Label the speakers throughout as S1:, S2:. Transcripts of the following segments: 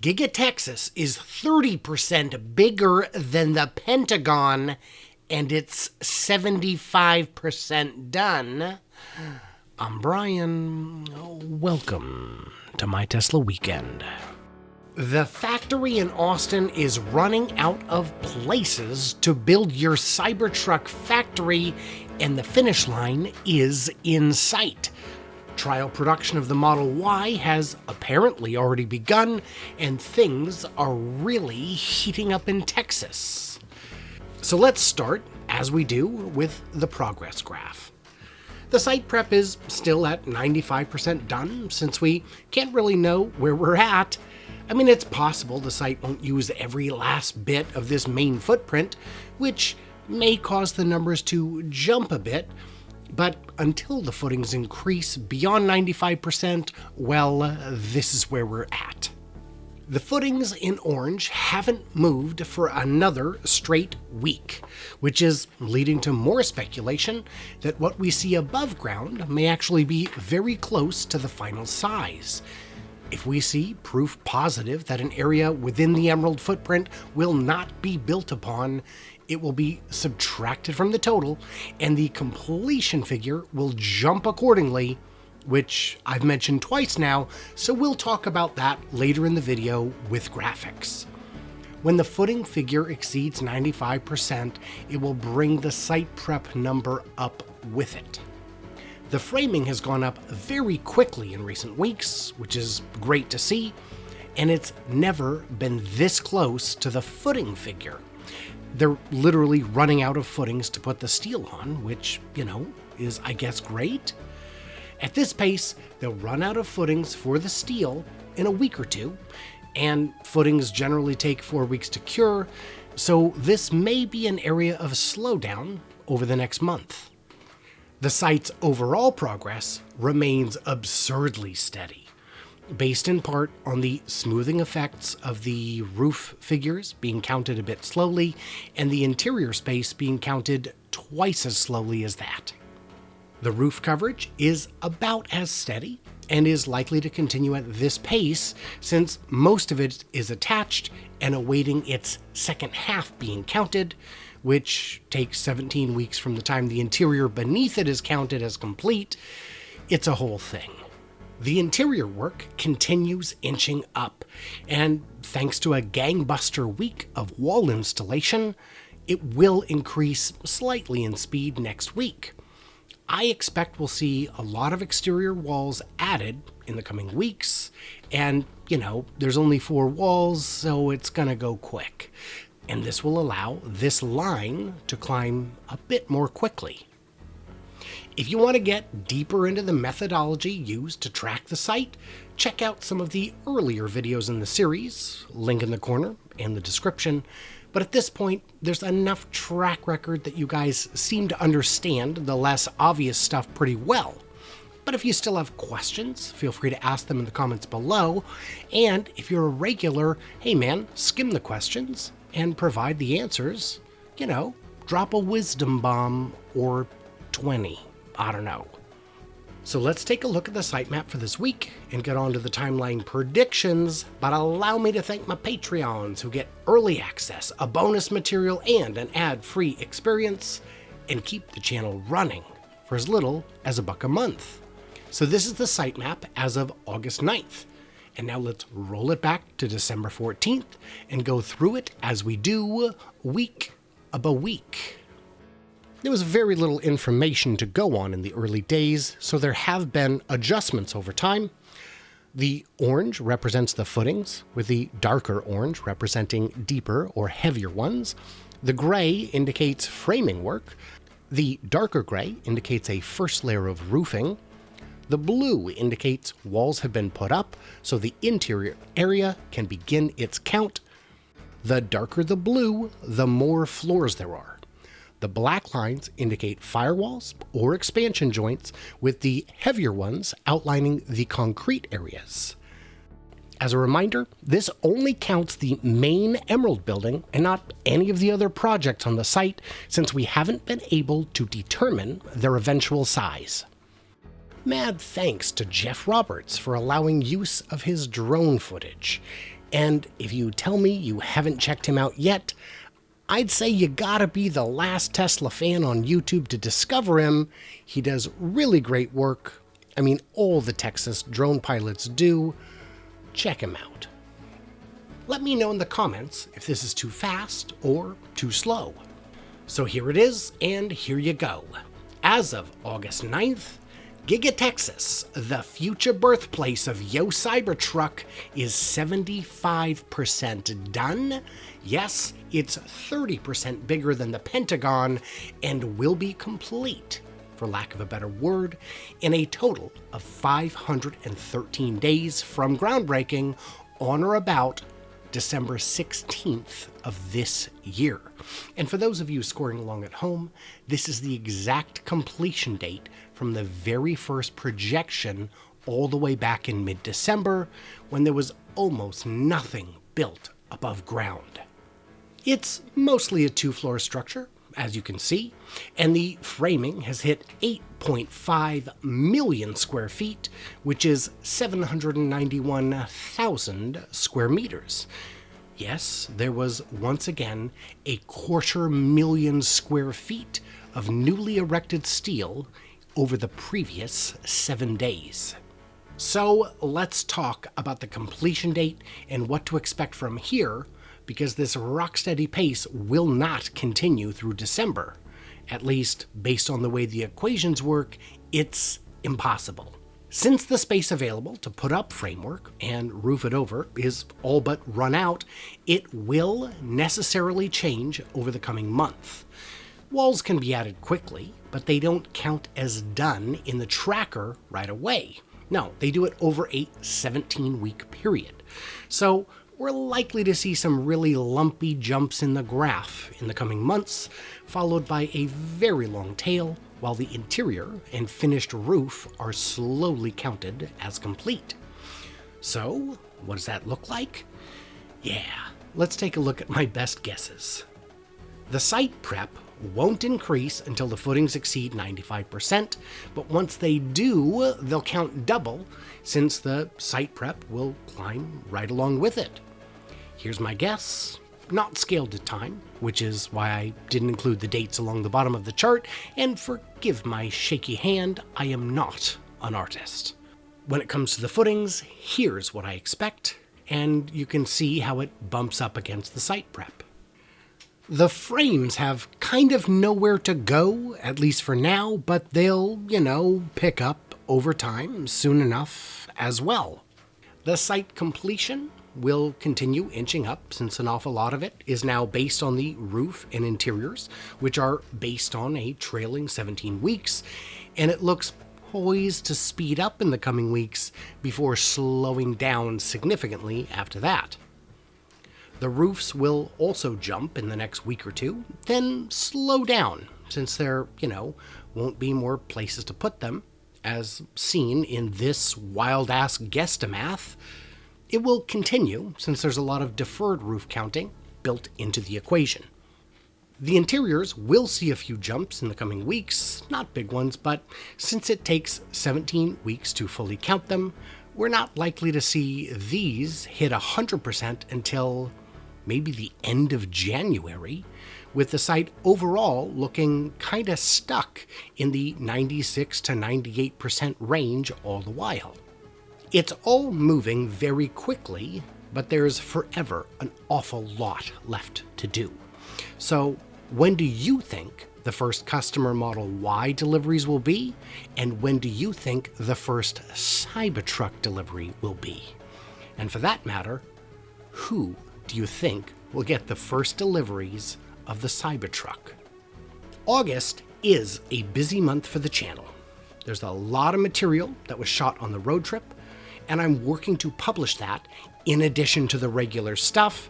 S1: Giga Texas is 30% bigger than the Pentagon, and it's 75% done. I'm Brian. Welcome to my Tesla weekend. The factory in Austin is running out of places to build your CyberTruck factory, and the finish line is in sight. Trial production of the Model Y has apparently already begun, and things are really heating up in Texas. So let's start, as we do, with the progress graph. The site prep is still at 95% done, since we can't really know where we're at. I mean, it's possible the site won't use every last bit of this main footprint, which may cause the numbers to jump a bit, but until the footings increase beyond 95%, well, this is where we're at. The footings in orange haven't moved for another straight week, which is leading to more speculation that what we see above ground may actually be very close to the final size. If we see proof positive that an area within the emerald footprint will not be built upon, it will be subtracted from the total, and the completion figure will jump accordingly, which I've mentioned twice now, so we'll talk about that later in the video with graphics. When the footing figure exceeds 95%, it will bring the site prep number up with it. The framing has gone up very quickly in recent weeks, which is great to see, and it's never been this close to the footing figure. They're literally running out of footings to put the steel on, which, is, I guess, great. At this pace, they'll run out of footings for the steel in a week or two, and footings generally take 4 weeks to cure, so this may be an area of slowdown over the next month. The site's overall progress remains absurdly steady, based in part on the smoothing effects of the roof figures being counted a bit slowly, and the interior space being counted twice as slowly as that. The roof coverage is about as steady, and is likely to continue at this pace, since most of it is attached and awaiting its second half being counted, which takes 17 weeks from the time the interior beneath it is counted as complete. It's a whole thing. The interior work continues inching up, and thanks to a gangbuster week of wall installation, it will increase slightly in speed next week. I expect we'll see a lot of exterior walls added in the coming weeks, and, there's only 4 walls, so it's gonna go quick. And this will allow this line to climb a bit more quickly. If you want to get deeper into the methodology used to track the site, check out some of the earlier videos in the series, link in the corner and the description. But at this point, there's enough track record that you guys seem to understand the less obvious stuff pretty well. But if you still have questions, feel free to ask them in the comments below. And if you're a regular, hey man, skim the questions and provide the answers. Drop a wisdom bomb or 20. I don't know. So let's take a look at the sitemap for this week and get on to the timeline predictions, but allow me to thank my Patreons who get early access, a bonus material, and an ad-free experience, and keep the channel running for as little as $1 a month. So this is the sitemap as of August 9th. And now let's roll it back to December 14th and go through it as we do week by week. There was very little information to go on in the early days, so there have been adjustments over time. The orange represents the footings, with the darker orange representing deeper or heavier ones. The gray indicates framing work. The darker gray indicates a first layer of roofing. The blue indicates walls have been put up, so the interior area can begin its count. The darker the blue, the more floors there are. The black lines indicate firewalls or expansion joints, with the heavier ones outlining the concrete areas. As a reminder, this only counts the main Emerald building and not any of the other projects on the site, since we haven't been able to determine their eventual size. Mad thanks to Jeff Roberts for allowing use of his drone footage. And if you tell me you haven't checked him out yet, I'd say you gotta be the last Tesla fan on YouTube to discover him. He does really great work. I mean, all the Texas drone pilots do. Check him out. Let me know in the comments if this is too fast or too slow. So here it is, and here you go. As of August 9th, Giga Texas, the future birthplace of Yo CyberTruck, is 75% done. Yes, it's 30% bigger than the Pentagon and will be complete, for lack of a better word, in a total of 513 days from groundbreaking on or about December 16th of this year. And for those of you scoring along at home, this is the exact completion date from the very first projection all the way back in mid-December, when there was almost nothing built above ground. It's mostly a 2-floor structure, as you can see, and the framing has hit 8.5 million square feet, which is 791,000 square meters. Yes, there was once again a 250,000 square feet of newly erected steel over the previous 7 days. So let's talk about the completion date and what to expect from here, because this rock-steady pace will not continue through December. At least, based on the way the equations work, it's impossible. Since the space available to put up framework and roof it over is all but run out, it will necessarily change over the coming month. Walls can be added quickly, but they don't count as done in the tracker right away. No, they do it over a 17-week period. So we're likely to see some really lumpy jumps in the graph in the coming months, followed by a very long tail, while the interior and finished roof are slowly counted as complete. So, what does that look like? Yeah, let's take a look at my best guesses. The site prep won't increase until the footings exceed 95%, but once they do, they'll count double, since the site prep will climb right along with it. Here's my guess: not scaled to time, which is why I didn't include the dates along the bottom of the chart, and forgive my shaky hand, I am not an artist. When it comes to the footings, here's what I expect, and you can see how it bumps up against the site prep. The frames have kind of nowhere to go, at least for now, but they'll, pick up over time soon enough as well. The site completion will continue inching up, since an awful lot of it is now based on the roof and interiors, which are based on a trailing 17 weeks, and it looks poised to speed up in the coming weeks before slowing down significantly after that. The roofs will also jump in the next week or two, then slow down, since there, won't be more places to put them, as seen in this wild-ass guesstimate. It will continue, since there's a lot of deferred roof counting built into the equation. The interiors will see a few jumps in the coming weeks, not big ones, but since it takes 17 weeks to fully count them, we're not likely to see these hit 100% until maybe the end of January, with the site overall looking kinda stuck in the 96 to 98% range all the while. It's all moving very quickly, but there's forever an awful lot left to do. So, when do you think the first customer Model Y deliveries will be? And when do you think the first CyberTruck delivery will be? And for that matter, who do you think will get the first deliveries of the CyberTruck? August is a busy month for the channel. There's a lot of material that was shot on the road trip, and I'm working to publish that in addition to the regular stuff,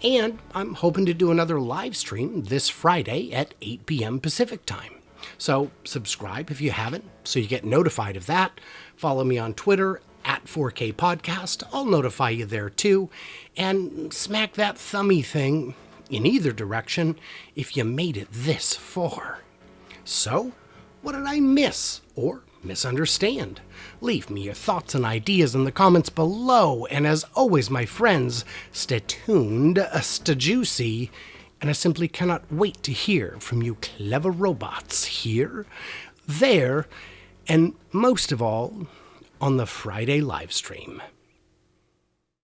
S1: and I'm hoping to do another live stream this Friday at 8 p.m. Pacific time. So subscribe if you haven't, so you get notified of that. Follow me on Twitter at 4K Podcast. I'll notify you there too, and smack that thummy thing in either direction if you made it this far. So, what did I miss? Or misunderstand. Leave me your thoughts and ideas in the comments below, and as always, my friends, stay tuned, stay juicy, and I simply cannot wait to hear from you clever robots here, there, and most of all, on the Friday live stream.